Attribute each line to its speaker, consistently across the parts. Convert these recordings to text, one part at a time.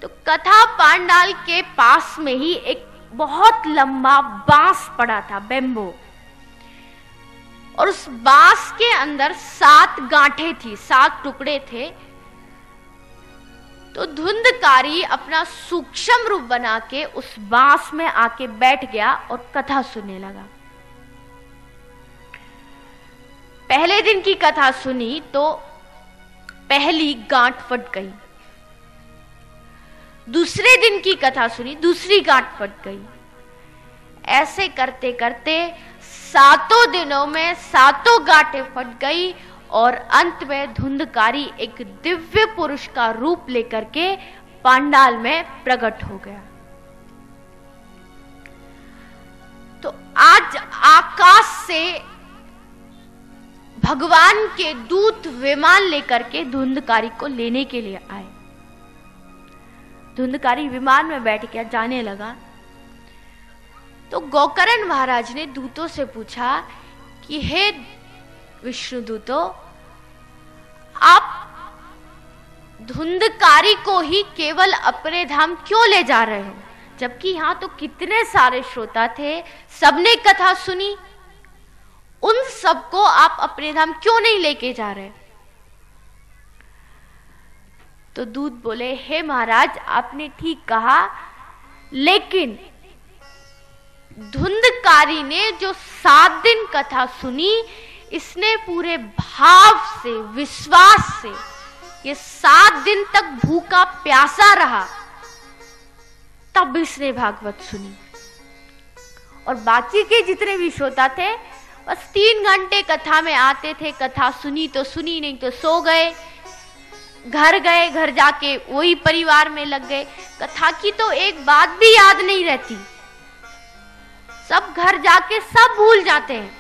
Speaker 1: तो कथा पांडाल के पास में ही एक बहुत लंबा बांस पड़ा था, बेम्बो, और उस बांस के अंदर 7 गांठें थी, 7 टुकड़े थे। तो धुंधकारी अपना सूक्ष्म रूप बना के उस बांस में आके बैठ गया और कथा सुनने लगा। पहले दिन की कथा सुनी तो पहली गांठ फट गई। दूसरे दिन की कथा सुनी, दूसरी गांठ फट गई। ऐसे करते करते 7 दिनों में 7 गांठें फट गई और अंत में धुंधकारी एक दिव्य पुरुष का रूप लेकर के पांडाल में प्रकट हो गया। तो आज आकाश से भगवान के दूत विमान लेकर के धुंधकारी को लेने के लिए आए। धुंधकारी विमान में बैठ के जाने लगा तो गोकर्ण महाराज ने दूतों से पूछा कि हे विष्णु दूतों, आप धुंधकारी को ही केवल अपने धाम क्यों ले जा रहे हो, जबकि यहां तो कितने सारे श्रोता थे, सबने कथा सुनी, उन सबको आप अपने धाम क्यों नहीं लेके जा रहे? तो दूत बोले, हे महाराज, आपने ठीक कहा, लेकिन धुंधकारी ने जो 7 दिन कथा सुनी, इसने पूरे भाव से, विश्वास से ये 7 दिन तक भूखा प्यासा रहा, तब इसने भागवत सुनी। और बाकी के जितने भी श्रोता थे बस 3 घंटे कथा में आते थे, कथा सुनी तो सुनी, नहीं तो सो गए, घर गए, घर जाके वही परिवार में लग गए। कथा की तो एक बात भी याद नहीं रहती, सब घर जाके सब भूल जाते हैं,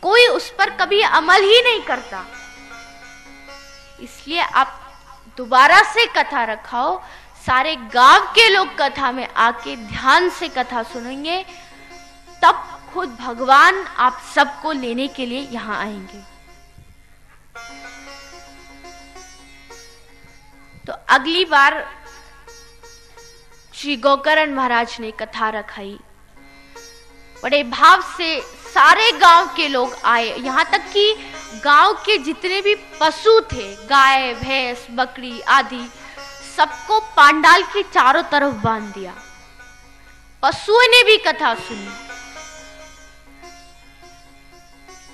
Speaker 1: कोई उस पर कभी अमल ही नहीं करता। इसलिए आप दोबारा से कथा रखाओ, सारे गांव के लोग कथा में आके ध्यान से कथा सुनेंगे, तब खुद भगवान आप सबको लेने के लिए यहां आएंगे। तो अगली बार श्री गोकर्ण महाराज ने कथा रखाई, बड़े भाव से सारे गांव के लोग आए, यहां तक कि गांव के जितने भी पशु थे, गाय, भैंस, बकरी आदि, सबको पांडाल के चारों तरफ बांध दिया। पशुओं ने भी कथा सुनी।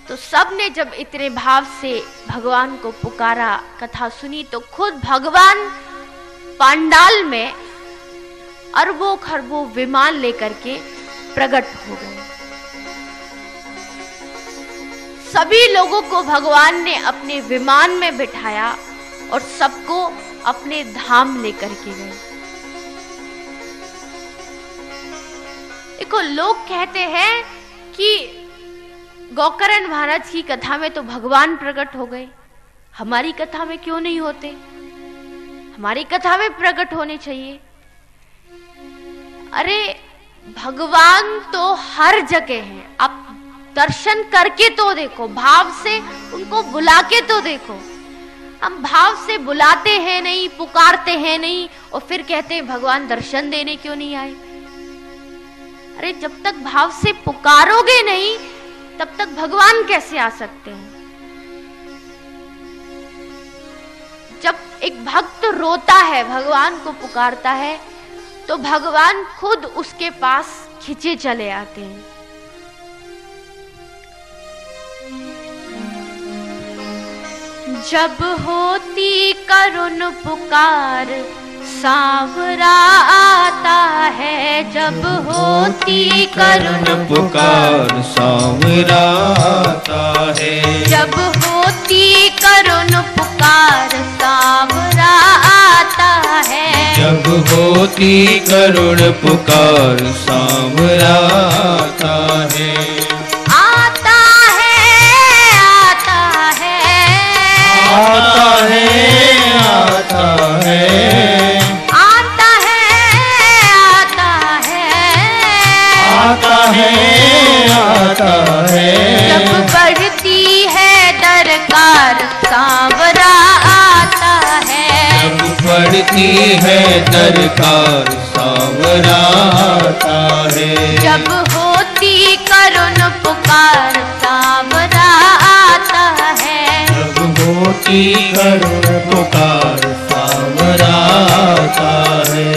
Speaker 1: तो सब ने जब इतने भाव से भगवान को पुकारा, कथा सुनी, तो खुद भगवान पांडाल में अरबों खरबों विमान लेकर के प्रकट हो गए। सभी लोगों को भगवान ने अपने विमान में बिठाया और सबको अपने धाम लेकर के गए। देखो, लोग कहते हैं कि गोकर्ण महाराज की कथा में तो भगवान प्रकट हो गए, हमारी कथा में क्यों नहीं होते? हमारी कथा में प्रकट होने चाहिए। अरे भगवान तो हर जगह हैं, आप दर्शन करके तो देखो, भाव से उनको बुला के तो देखो। हम भाव से बुलाते हैं नहीं, पुकारते हैं नहीं, और फिर कहते हैं भगवान दर्शन देने क्यों नहीं आए? अरे जब तक भाव से पुकारोगे नहीं, तब तक भगवान कैसे आ सकते हैं? जब एक भक्त रोता है, भगवान को पुकारता है, तो भगवान खुद उसके पास खिंचे चले आते हैं। जब होती करुण पुकार, सांवरा आता है, जब होती करुण
Speaker 2: पुकार, सांवरा आता है,
Speaker 1: जब होती करुण पुकार, सांवरा आता है,
Speaker 2: जब होती करुण पुकार, सांवरा आता है,
Speaker 1: आता है, आता है,
Speaker 2: आता है, आता है,
Speaker 1: आता है,
Speaker 2: आता है,
Speaker 1: जब बढ़ती है दरकार, सांवरा आता है,
Speaker 2: जब पड़ती है दरकार सांवरा आता है।
Speaker 1: जब होती करुण पुकार सांवरा आता है।
Speaker 2: जब होती करुण पुकार सांवरा आता है।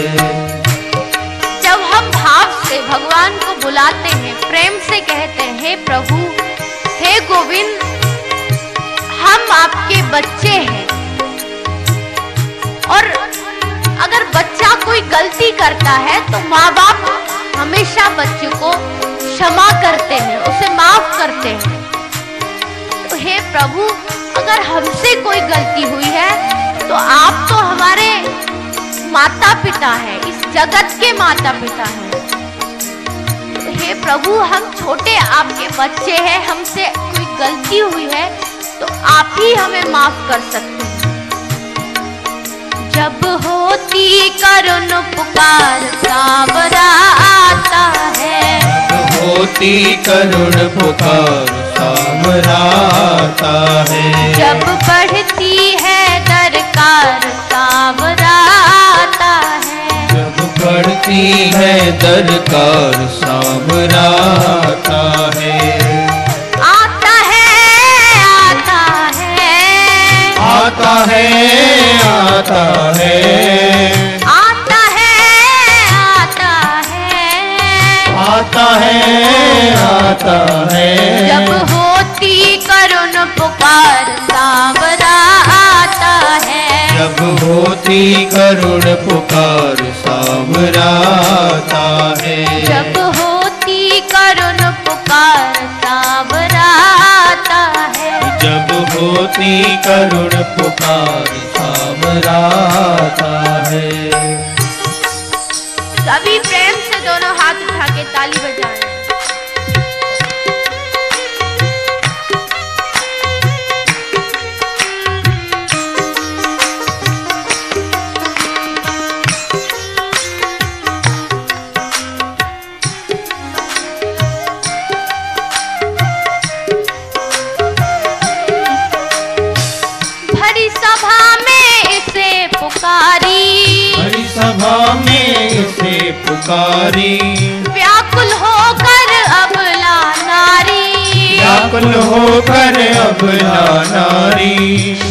Speaker 1: जब हम भाव से भगवान को बुलाते हैं, प्रेम से कहते हैं, हे प्रभु, हे गोविंद, हम आपके बच्चे हैं। और अगर बच्चा कोई गलती करता है तो माँ बाप हमेशा बच्चे को क्षमा करते हैं, उसे माफ करते हैं। तो हे प्रभु, अगर हमसे कोई गलती हुई है तो आप तो हमारे माता पिता हैं, इस जगत के माता पिता हैं। तो हे प्रभु, हम छोटे आपके बच्चे हैं, हमसे कोई गलती हुई है तो आप ही हमें माफ कर सकते हैं। जब होती करुण पुकार सांवरा आता है।
Speaker 2: जब होती करुण पुकार सांवरा आता है।
Speaker 1: जब बढ़ती है दरकार सांवरा आता है।
Speaker 2: जब बढ़ती है दरकार सांवरा आता है।
Speaker 1: आता है, आता है,
Speaker 2: आता है, आता है,
Speaker 1: आता है, आता है,
Speaker 2: आता है, आता है।
Speaker 1: जब होती करुण पुकार सांवरा आता है।
Speaker 2: जब होती करुण पुकार सांवरा आता है।
Speaker 1: जब होती करुण पुकार सांवरा आता है।
Speaker 2: जब होती करुण पुकार सांवरा आता है।
Speaker 1: सभी प्रेम से दोनों हाथ उठा के ताली बजाएं। भरी सभा में इसे पुकारी।
Speaker 2: हरि सभा में इसे पुकारी।
Speaker 1: व्याकुल होकर अबला नारी।
Speaker 2: व्याकुल होकर अबला नारी।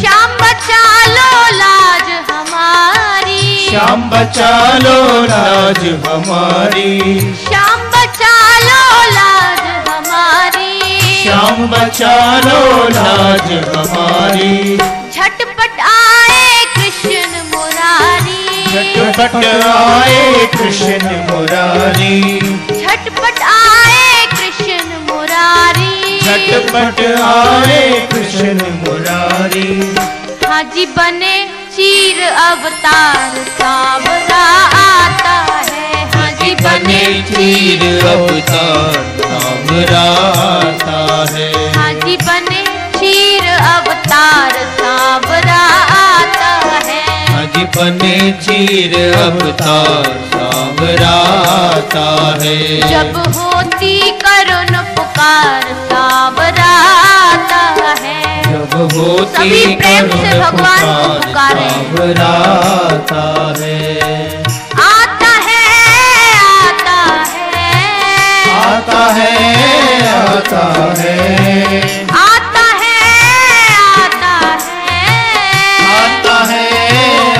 Speaker 1: श्याम बचा लो लाज हमारी।
Speaker 2: श्याम बचा लो लाज हमारी।
Speaker 1: श्याम बचा लो लाज हमारी।
Speaker 2: श्याम बचा लो लाज हमारी।
Speaker 1: झटपट आए कृष्ण मुरारी।
Speaker 2: झटपट आए कृष्ण मुरारी।
Speaker 1: झटपट आए कृष्ण मुरारी।
Speaker 2: झटपट आए कृष्ण मुरारी।
Speaker 1: हाजी बने चीर अवतार सांवरा आता है। हाजी
Speaker 2: बने चीर अवतार सांवरा आता है।
Speaker 1: हाजी बने चीर अवतार सांवरा आता है।
Speaker 2: हाजी बने चीर अवतार सांवरा आता है।
Speaker 1: जब होती करुण पुकार सांवरा आता है।
Speaker 2: जब होती
Speaker 1: सभी प्रेम से
Speaker 2: करुण
Speaker 1: भगवान को
Speaker 2: पुकार
Speaker 1: पुकारें।
Speaker 2: सांवरा आता है।
Speaker 1: आता है, आता है,
Speaker 2: आता है, आता है,
Speaker 1: आता है, आता है,
Speaker 2: आता है,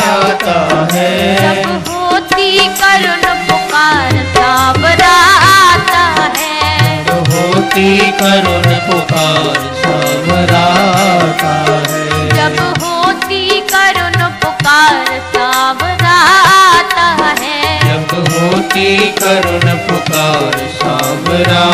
Speaker 2: आता है।
Speaker 1: जब होती करुण पुकार सांवरा आता है।
Speaker 2: जब होती करुण पुकार सांवरा आता है।
Speaker 1: जब होती करुण पुकार सांवरा आता है।
Speaker 2: जब होती करुण पुकार सांवरा